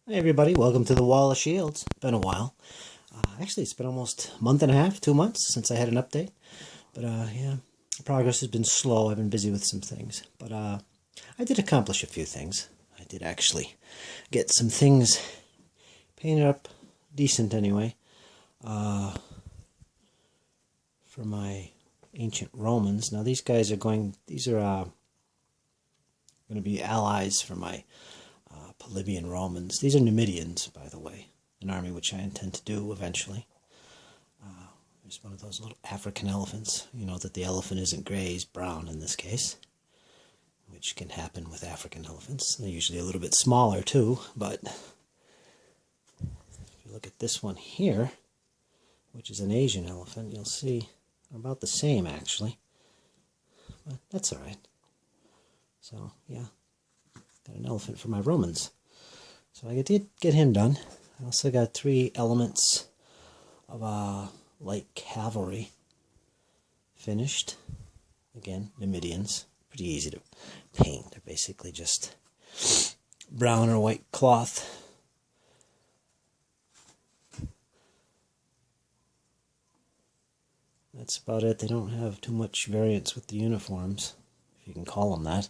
Hey everybody, welcome to the Wall of Shields. Been a while. Actually, it's been almost a month and a half, 2 months since I had an update. But yeah, progress has been slow. I've been busy with some things. But I did accomplish a few things. I did actually get some things painted up decent anyway. For my ancient Romans. Now these are going to be allies for my Polybian Romans. These are Numidians, by the way, an army which I intend to do eventually. There's one of those little African elephants. You know that the elephant isn't gray, he's brown in this case, which can happen with African elephants. They're usually a little bit smaller too, but if you look at this one here, which is an Asian elephant, you'll see they're about the same actually, but that's alright. So yeah, got an elephant for my Romans. So I did get him done. I also got 3 elements of light cavalry finished. Again, Numidians. Pretty easy to paint. They're basically just brown or white cloth. That's about it. They don't have too much variance with the uniforms, if you can call them that.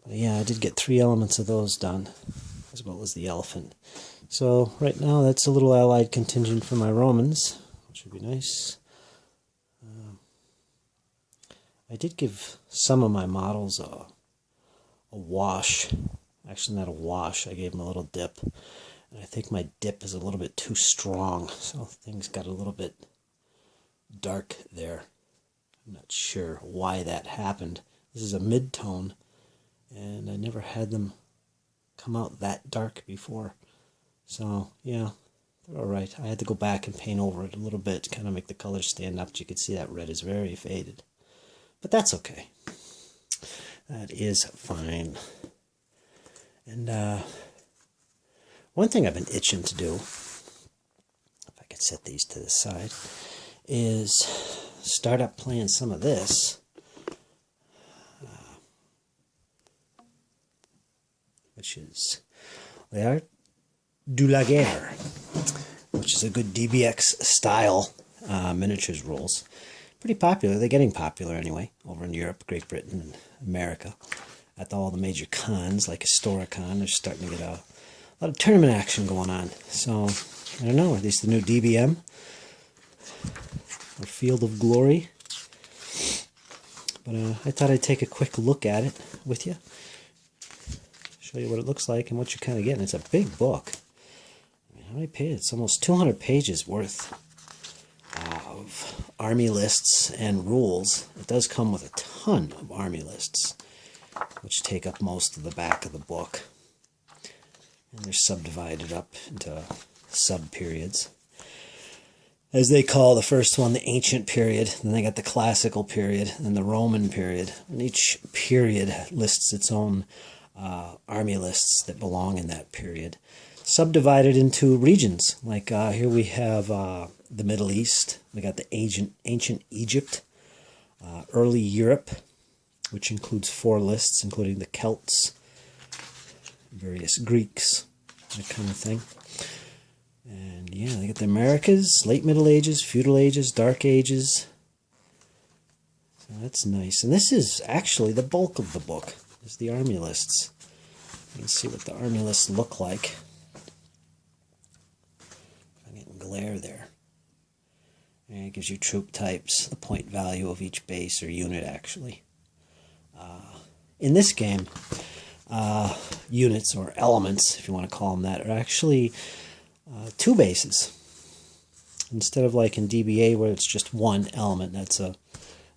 But yeah, I did get 3 elements of those done, as well as the elephant. So right now that's a little allied contingent for my Romans, which would be nice. I did give some of my models a wash. Actually, not a wash. I gave them a little dip. And I think my dip is a little bit too strong, so things got a little bit dark there. I'm not sure why that happened. This is a mid-tone, and I never had them come out that dark before. So, yeah, they're alright. I had to go back and paint over it a little bit to kind of make the colors stand up. You can see that red is very faded. But that's okay. That is fine. And one thing I've been itching to do, if I could set these to the side, is start up playing some of this. Which is L'Art de la Guerre, which is a good DBX style miniatures rules. Pretty popular. They're getting popular anyway over in Europe, Great Britain, and America. At all the major cons, like Historicon, they're starting to get a lot of tournament action going on. So, I don't know, are these the new DBM? Or Field of Glory? But I thought I'd take a quick look at it with you. Show you what it looks like and what you're kind of getting. It's a big book. I mean, how many pages? It's almost 200 pages worth of army lists and rules. It does come with a ton of army lists, which take up most of the back of the book. And they're subdivided up into sub-periods. As they call the first one the ancient period, then they got the classical period, and the Roman period. And each period lists its own army lists that belong in that period, subdivided into regions. Like here we have the Middle East. We got the ancient Egypt, early Europe, which includes 4 lists, including the Celts, various Greeks, that kind of thing. And yeah, they got the Americas, late Middle Ages, feudal ages, dark ages. So that's nice. And this is actually the bulk of the book. Is the army lists. You can see what the army lists look like. I'm getting glare there. And it gives you troop types, the point value of each base or unit actually. In this game, units or elements, if you want to call them that, are actually 2 bases. Instead of like in DBA where it's just 1 element,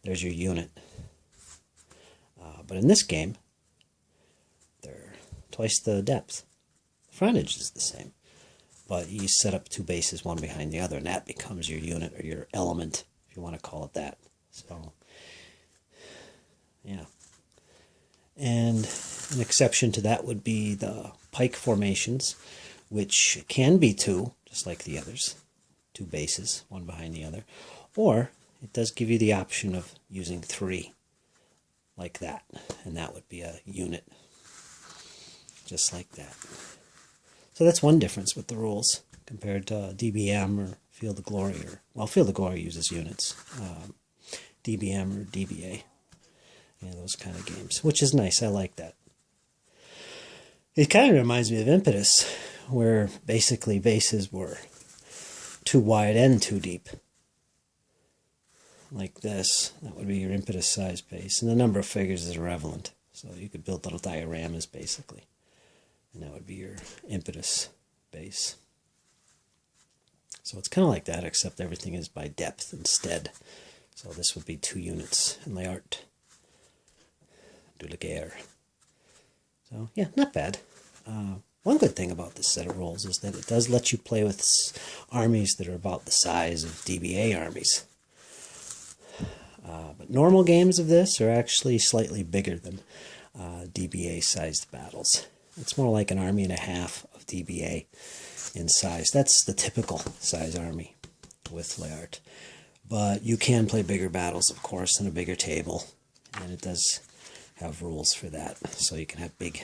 there's your unit. But in this game, they're twice the depth. The frontage is the same, but you set up 2 bases, one behind the other, and that becomes your unit or your element, if you want to call it that. So, yeah. And an exception to that would be the pike formations, which can be 2, just like the others. 2 bases, one behind the other. Or it does give you the option of using 3. Like that, and that would be a unit, just like that. So So that's one difference with the rules compared to DBM or Field of Glory. Well, Field of Glory uses units. DBM or DBA. Yeah, those kind of games, which is nice. I like that. It kind of reminds me of Impetus, where basically bases were too wide and too deep. Like this, that would be your Impetus size base, and the number of figures is irrelevant. So you could build little dioramas, basically. And that would be your Impetus base. So it's kind of like that, except everything is by depth instead. So this would be 2 units in the art. De la Guerre. So, yeah, not bad. One good thing about this set of rules is that it does let you play with armies that are about the size of DBA armies. But normal games of this are actually slightly bigger than DBA-sized battles. It's more like an army and a half of DBA in size. That's the typical size army with Layart. But you can play bigger battles, of course, and a bigger table. And it does have rules for that. So you can have big,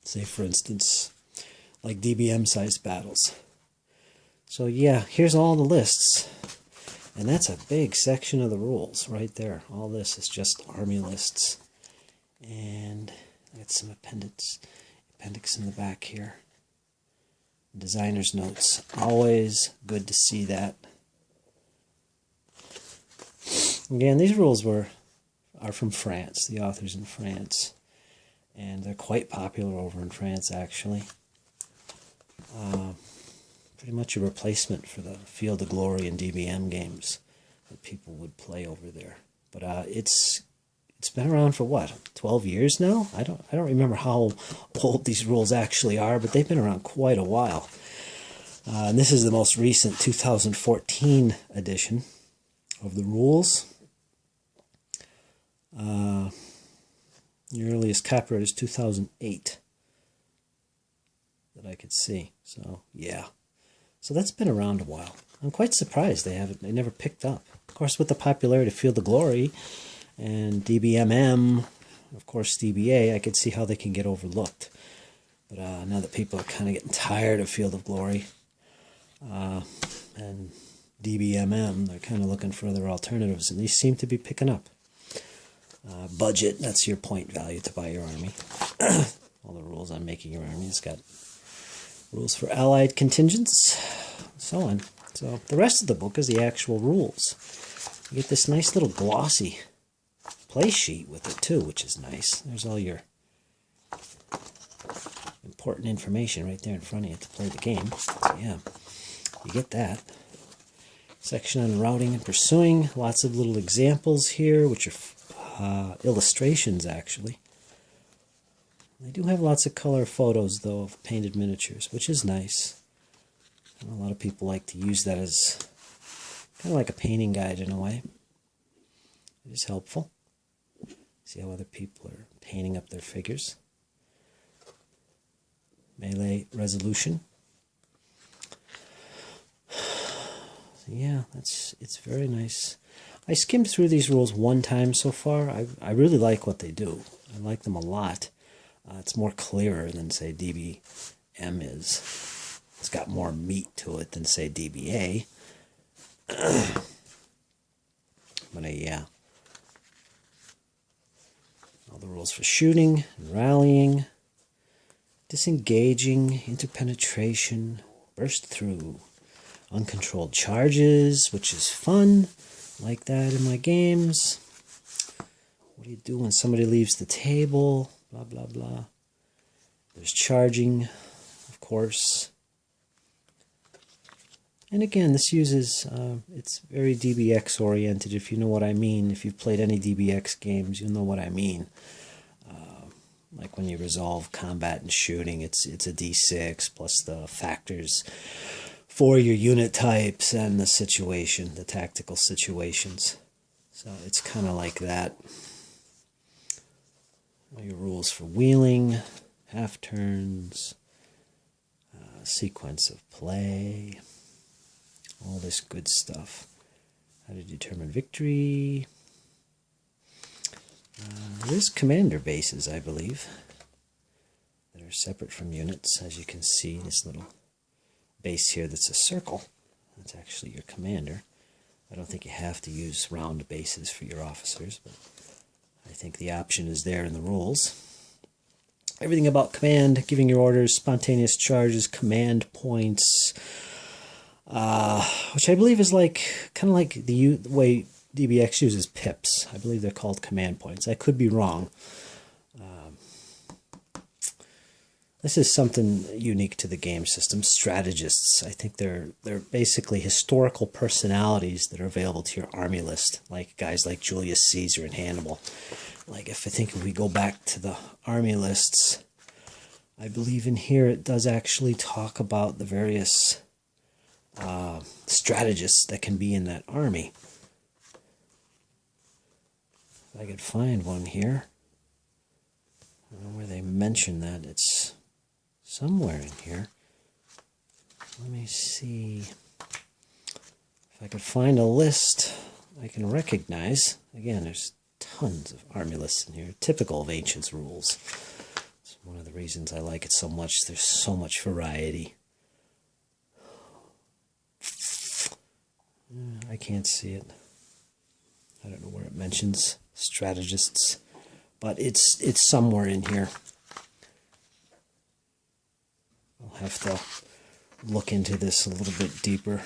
say for instance, like DBM-sized battles. So yeah, here's all the lists. And that's a big section of the rules right there. All this is just army lists. And I got some appendix in the back here. Designer's notes. Always good to see that. Again, these rules are from France. The author's in France. And they're quite popular over in France, actually. Pretty much a replacement for the Field of Glory and DBM games that people would play over there. But it's been around for what, 12 years now? I don't remember how old these rules actually are, but they've been around quite a while. And this is the most recent 2014 edition of the rules. The earliest copyright is 2008 that I could see. So yeah. So that's been around a while. I'm quite surprised they never picked up. Of course, with the popularity of Field of Glory and DBMM, of course DBA, I could see how they can get overlooked. But now that people are kind of getting tired of Field of Glory and DBMM, they're kind of looking for other alternatives, and these seem to be picking up. Budget, that's your point value to buy your army. All the rules on making your army. It's got rules for allied contingents, so on. So the rest of the book is the actual rules. You get this nice little glossy play sheet with it too, which is nice. There's all your important information right there in front of you to play the game. So yeah, you get that. Section on routing and pursuing. Lots of little examples here, which are illustrations actually. They do have lots of color photos, though, of painted miniatures, which is nice. A lot of people like to use that as kind of like a painting guide in a way. It is helpful. See how other people are painting up their figures. Melee resolution. So yeah, it's very nice. I skimmed through these rules one time so far. I really like what they do. I like them a lot. It's more clearer than, say, DBM is. It's got more meat to it than, say, DBA. But yeah. All the rules for shooting, and rallying, disengaging, interpenetration, burst through, uncontrolled charges, which is fun. Like that in my games. What do you do when somebody leaves the table? Blah, blah, blah. There's charging, of course. And again, this uses, it's very DBX oriented, if you know what I mean. If you've played any DBX games, you'll know what I mean. Like when you resolve combat and shooting, it's a D6 plus the factors for your unit types and the situation, the tactical situations. So it's kind of like that. Your rules for wheeling, half turns, sequence of play, all this good stuff. How to determine victory. There's commander bases, I believe, that are They're separate from units, as you can see. This little base here that's a circle, that's actually your commander. I don't think you have to use round bases for your officers, but I think the option is there in the rules. Everything about command, giving your orders, spontaneous charges, command points, which I believe is like kind of like the way DBX uses pips. I believe they're called command points. I could be wrong. This is something unique to the game system. Strategists, I think they're basically historical personalities that are available to your army list, like guys like Julius Caesar and Hannibal. Like if we go back to the army lists, I believe in here it does actually talk about the various strategists that can be in that army. If I could find one here, I don't know where they mention that. It's somewhere in here. Let me see if I could find a list I can recognize. Again, there's tons of army lists in here, typical of Ancients rules. It's one of the reasons I like it so much. There's so much variety. I can't see it. I don't know where it mentions strategists, but it's somewhere in here. I'll have to look into this a little bit deeper.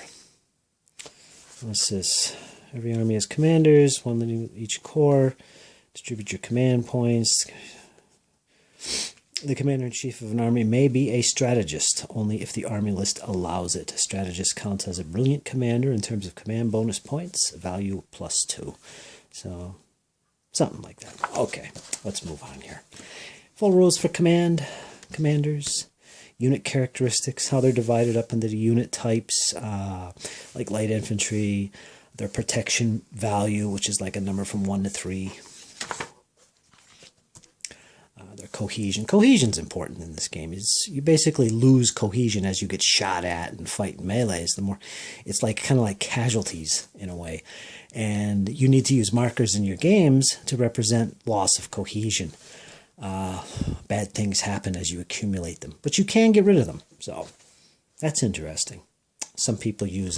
What's this? Every army has commanders, one leading each corps. Distribute your command points. The commander-in-chief of an army may be a strategist, only if the army list allows it. A strategist counts as a brilliant commander in terms of command bonus points, value +2. So, something like that. Okay, let's move on here. Full rules for commanders. Unit characteristics, how they're divided up into the unit types, like light infantry, their protection value, which is like a number from 1 to 3. Their cohesion. Cohesion's important in this game. You basically lose cohesion as you get shot at and fight melees. It's like kind of like casualties in a way. And you need to use markers in your games to represent loss of cohesion. Bad things happen as you accumulate them, but you can get rid of them, so that's interesting. Some people use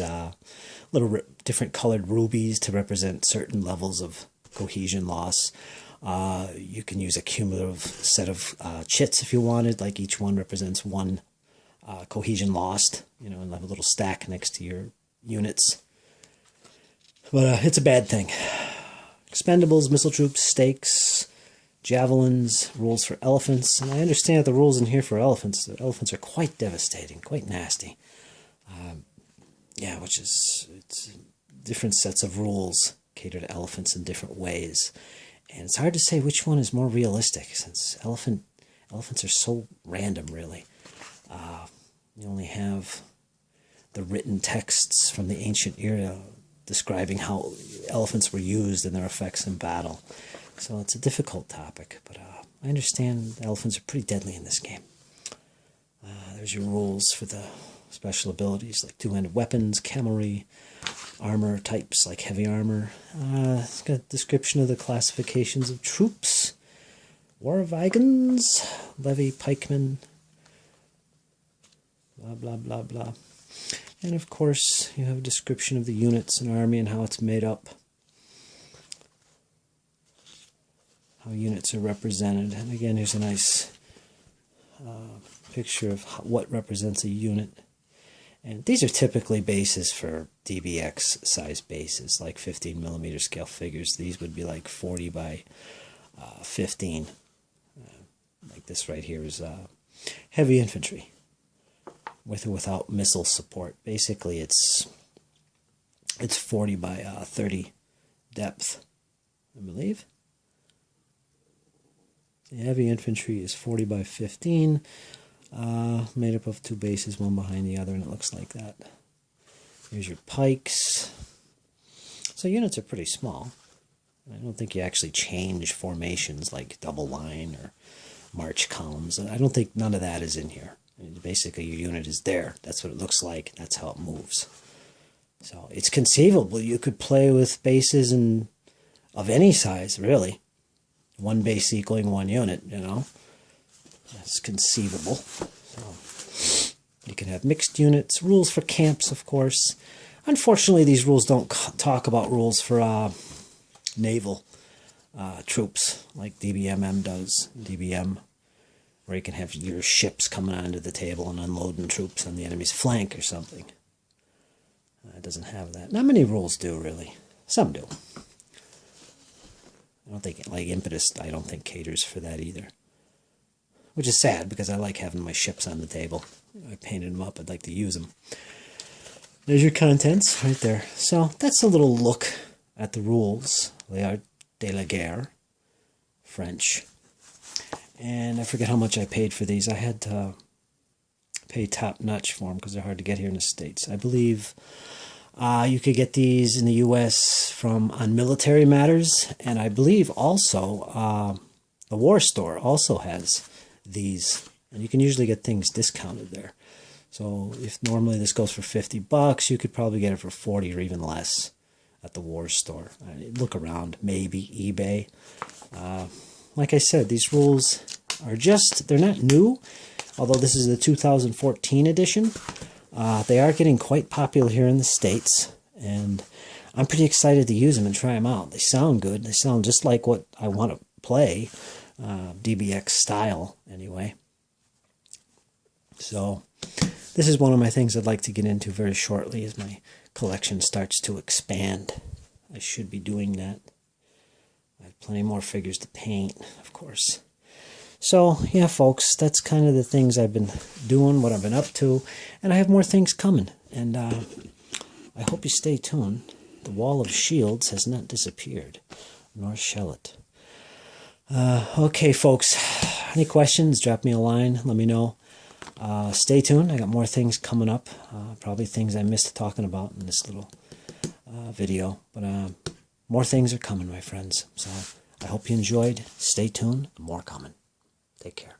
little different colored rubies to represent certain levels of cohesion loss. You can use a cumulative set of chits if you wanted, like each one represents one cohesion lost, and have a little stack next to your units. But it's a bad thing. Expendables, missile troops, stakes, javelins, rules for elephants, and I understand the rules in here for elephants. The elephants are quite devastating, quite nasty. Yeah, it's different sets of rules cater to elephants in different ways, and it's hard to say which one is more realistic since elephants are so random. Really, you only have the written texts from the ancient era describing how elephants were used and their effects in battle. So it's a difficult topic, but I understand elephants are pretty deadly in this game. There's your rules for the special abilities, like two-handed weapons, cavalry, armor types, like heavy armor. It's got a description of the classifications of troops, war wagons, levy pikemen, blah, blah, blah, blah. And of course, you have a description of the units and army and how it's made up. How units are represented, and again here's a nice picture of what represents a unit. And these are typically bases for DBX size bases, like 15mm scale figures. These would be like 40 by 15. Like this right here is heavy infantry, with or without missile support. Basically it's 40 by 30 depth, I believe. The heavy infantry is 40 by 15, made up of two bases, one behind the other, and it looks like that. Here's your pikes. So units are pretty small. I don't think you actually change formations like double line or march columns. I don't think none of that is in here. I mean, basically, your unit is there. That's what it looks like. That's how it moves. So it's conceivable you could play with bases of any size, really. One base equaling one unit, as conceivable. So you can have mixed units, rules for camps, of course. Unfortunately, these rules don't talk about rules for naval troops like DBMM does. DBM, where you can have your ships coming onto the table and unloading troops on the enemy's flank or something. It doesn't have that. Not many rules do, really. Some do. I don't think, like Impetus, I don't think caters for that either. Which is sad, because I like having my ships on the table. I painted them up, I'd like to use them. There's your contents, right there. So, that's a little look at the rules. They are de la guerre, French. And I forget how much I paid for these. I had to pay top-notch for them, because they're hard to get here in the States. I believe you could get these in the U.S. on Military Matters, and I believe also the War Store also has these, and you can usually get things discounted there. So if normally this goes for $50, you could probably get it for 40 or even less at the War Store. Look around, maybe eBay. Like I said, these rules are they're not new, although this is the 2014 edition. They are getting quite popular here in the States, and I'm pretty excited to use them and try them out. They sound good. They sound just like what I want to play, DBX style, anyway. So, this is one of my things I'd like to get into very shortly as my collection starts to expand. I should be doing that. I have plenty more figures to paint, of course. So, yeah, folks, that's kind of the things I've been doing, what I've been up to, and I have more things coming, and I hope you stay tuned. The Wall of Shields has not disappeared, nor shall it. Okay, folks, any questions, drop me a line, let me know. Stay tuned, I got more things coming up, probably things I missed talking about in this little video, but more things are coming, my friends, so I hope you enjoyed. Stay tuned, more coming. Take care.